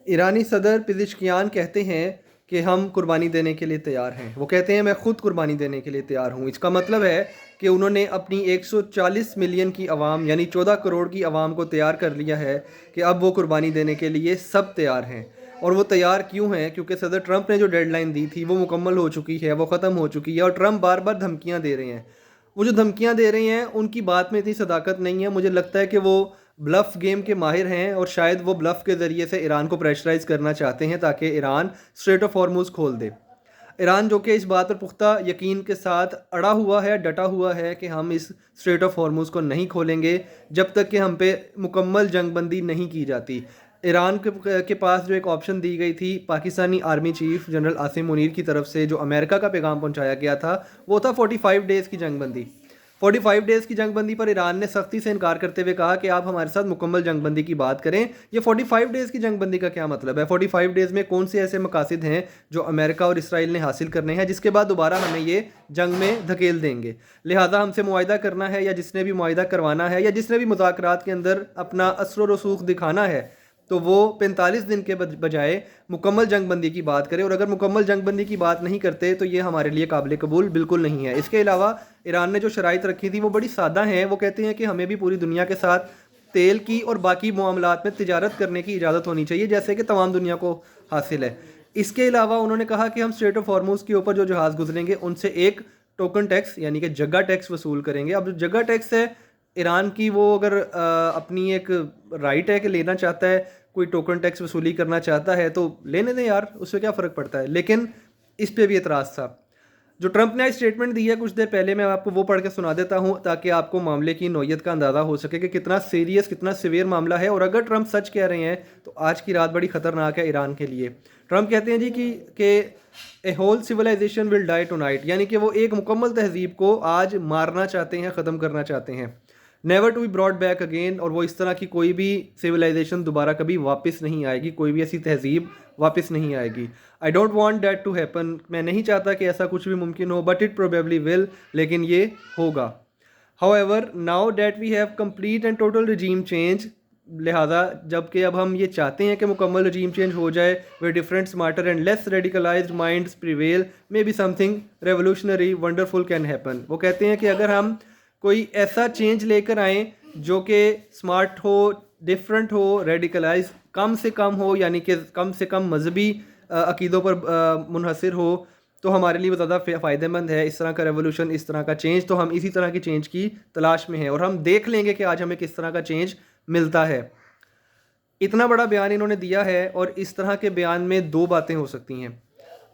ایرانی صدر پزشکیان کہتے ہیں کہ ہم قربانی دینے کے لیے تیار ہیں. وہ کہتے ہیں میں خود قربانی دینے کے لیے تیار ہوں. اس کا مطلب ہے کہ انہوں نے اپنی 140 ملین کی عوام یعنی 14 کروڑ کی عوام کو تیار کر لیا ہے کہ اب وہ قربانی دینے کے لیے سب تیار ہیں. اور وہ تیار کیوں ہیں؟ کیونکہ صدر ٹرمپ نے جو ڈیڈ لائن دی تھی وہ مکمل ہو چکی ہے، وہ ختم ہو چکی ہے، اور ٹرمپ بار بار دھمکیاں دے رہے ہیں. وہ جو دھمکیاں دے رہے ہیں ان کی بات میں اتنی صداقت نہیں ہے. مجھے لگتا ہے کہ وہ بلف گیم کے ماہر ہیں اور شاید وہ بلف کے ذریعے سے ایران کو پریشرائز کرنا چاہتے ہیں تاکہ ایران اسٹریٹ آف ہارموز کھول دے. ایران جو کہ اس بات پر پختہ یقین کے ساتھ اڑا ہوا ہے، ڈٹا ہوا ہے کہ ہم اس اسٹریٹ آف ہارموز کو نہیں کھولیں گے جب تک کہ ہم پہ مکمل جنگ بندی نہیں کی جاتی. ایران کے پاس جو ایک آپشن دی گئی تھی Pakistani army chief general Asim Munir کی طرف سے، جو امریکہ کا پیغام پہنچایا گیا تھا، وہ تھا 45 ڈیز کی جنگ بندی. 45 ڈیز کی جنگ بندی پر ایران نے سختی سے انکار کرتے ہوئے کہا کہ آپ ہمارے ساتھ مکمل جنگ بندی کی بات کریں. یہ 45 ڈیز کی جنگ بندی کا کیا مطلب ہے؟ 45 ڈیز میں کون سے ایسے مقاصد ہیں جو امریکہ اور اسرائیل نے حاصل کرنے ہیں جس کے بعد دوبارہ ہمیں یہ جنگ میں دھکیل دیں گے؟ لہٰذا ہم سے معاہدہ کرنا ہے، یا جس نے بھی معاہدہ کروانا ہے، یا جس نے بھی مذاکرات کے اندر اپنا اثر و رسوخ دکھانا ہے، تو وہ 45 دن کے بجائے مکمل جنگ بندی کی بات کرے. اور اگر مکمل جنگ بندی کی بات نہیں کرتے تو یہ ہمارے لیے قابل قبول بالکل نہیں ہے. اس کے علاوہ ایران نے جو شرائط رکھی تھی وہ بڑی سادہ ہیں. وہ کہتے ہیں کہ ہمیں بھی پوری دنیا کے ساتھ تیل کی اور باقی معاملات میں تجارت کرنے کی اجازت ہونی چاہیے جیسے کہ تمام دنیا کو حاصل ہے. اس کے علاوہ انہوں نے کہا کہ ہم اسٹریٹ آف ہارموز کے اوپر جو جہاز گزریں گے ان سے ایک ٹوکن ٹیکس یعنی کہ جگہ ٹیکس وصول کریں گے. اب جو جگہ ٹیکس ہے ایران کی، وہ اگر اپنی ایک رائٹ ہے کہ لینا چاہتا ہے، کوئی ٹوکن ٹیکس وصولی کرنا چاہتا ہے تو لینے دیں یار، اس سے کیا فرق پڑتا ہے. لیکن اس پہ بھی اعتراض تھا. جو ٹرمپ نے اسٹیٹمنٹ دی ہے کچھ دیر پہلے، میں آپ کو وہ پڑھ کے سنا دیتا ہوں تاکہ آپ کو معاملے کی نوعیت کا اندازہ ہو سکے کہ کتنا سیریس، کتنا سیویئر معاملہ ہے. اور اگر ٹرمپ سچ کہہ رہے ہیں تو آج کی رات بڑی خطرناک ہے ایران کے لیے. ٹرمپ کہتے ہیں جی کہ a whole civilization will die tonight, یعنی کہ وہ ایک مکمل تہذیب کو آج مارنا چاہتے ہیں، ختم کرنا چاہتے ہیں. Never to be brought back again, اور وہ اس طرح کی کوئی بھی سویلائزیشن دوبارہ کبھی واپس نہیں آئے گی، کوئی بھی ایسی تہذیب واپس نہیں آئے گی. I don't want that to happen, میں نہیں چاہتا کہ ایسا کچھ بھی ممکن ہو، بٹ اٹ پروبیبلی ول، لیکن یہ ہوگا. However now that we have complete and total regime change, لہٰذا جب کہ اب ہم یہ چاہتے ہیں کہ مکمل رجیم چینج ہو جائے، way different smarter and less radicalized minds prevail, may be something revolutionary wonderful can happen. وہ کہتے ہیں کہ اگر ہم کوئی ایسا چینج لے کر آئیں جو کہ اسمارٹ ہو، ڈفرینٹ ہو، ریڈیکلائز کم سے کم ہو، یعنی کہ کم سے کم مذہبی عقیدوں پر منحصر ہو، تو ہمارے لیے وہ زیادہ فائدہ مند ہے. اس طرح کا ریولوشن، اس طرح کا چینج، تو ہم اسی طرح کی چینج کی تلاش میں ہیں اور ہم دیکھ لیں گے کہ آج ہمیں کس طرح کا چینج ملتا ہے. اتنا بڑا بیان انہوں نے دیا ہے، اور اس طرح کے بیان میں دو باتیں ہو سکتی ہیں.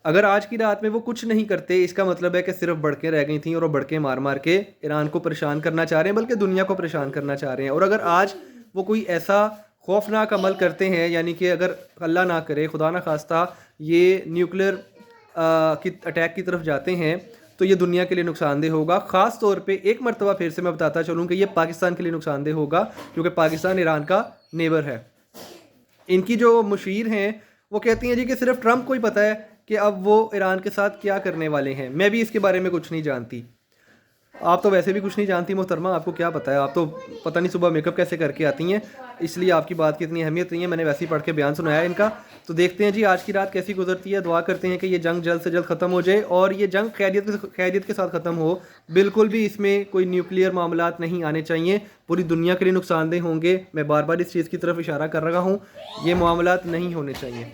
اگر آج کی رات میں وہ کچھ نہیں کرتے، اس کا مطلب ہے کہ صرف بڑکیں رہ گئی تھیں اور وہ بڑکیں مار مار کے ایران کو پریشان کرنا چاہ رہے ہیں، بلکہ دنیا کو پریشان کرنا چاہ رہے ہیں. اور اگر آج وہ کوئی ایسا خوفناک عمل کرتے ہیں، یعنی کہ اگر اللہ نہ کرے، خدا نہ خواستہ، یہ نیوکلیر اٹیک کی طرف جاتے ہیں تو یہ دنیا کے لیے نقصان دہ ہوگا. خاص طور پہ ایک مرتبہ پھر سے میں بتاتا چلوں کہ یہ پاکستان کے لیے نقصان دہ ہوگا، کیونکہ پاکستان ایران کا نیبر ہے. ان کی جو مشیر ہیں وہ کہتی ہیں جی کہ صرف ٹرمپ کو ہی پتہ ہے کہ اب وہ ایران کے ساتھ کیا کرنے والے ہیں. میں بھی اس کے بارے میں کچھ نہیں جانتی. آپ تو ویسے بھی کچھ نہیں جانتی محترمہ، آپ کو کیا پتہ ہے؟ آپ تو پتہ نہیں صبح میک اپ کیسے کر کے آتی ہیں، اس لیے آپ کی بات کی اتنی اہمیت نہیں ہے. میں نے ویسے ہی پڑھ کے بیان سنایا ان کا. تو دیکھتے ہیں جی آج کی رات کیسی گزرتی ہے. دعا کرتے ہیں کہ یہ جنگ جلد سے جلد ختم ہو جائے اور یہ جنگ خیریت کے ساتھ ختم ہو. بالکل بھی اس میں کوئی نیوکلیئر معاملات نہیں آنے چاہیے، پوری دنیا کے لیے نقصان دہ ہوں گے. میں بار بار اس چیز کی طرف اشارہ کر رہا ہوں، یہ معاملات نہیں ہونے چاہیے.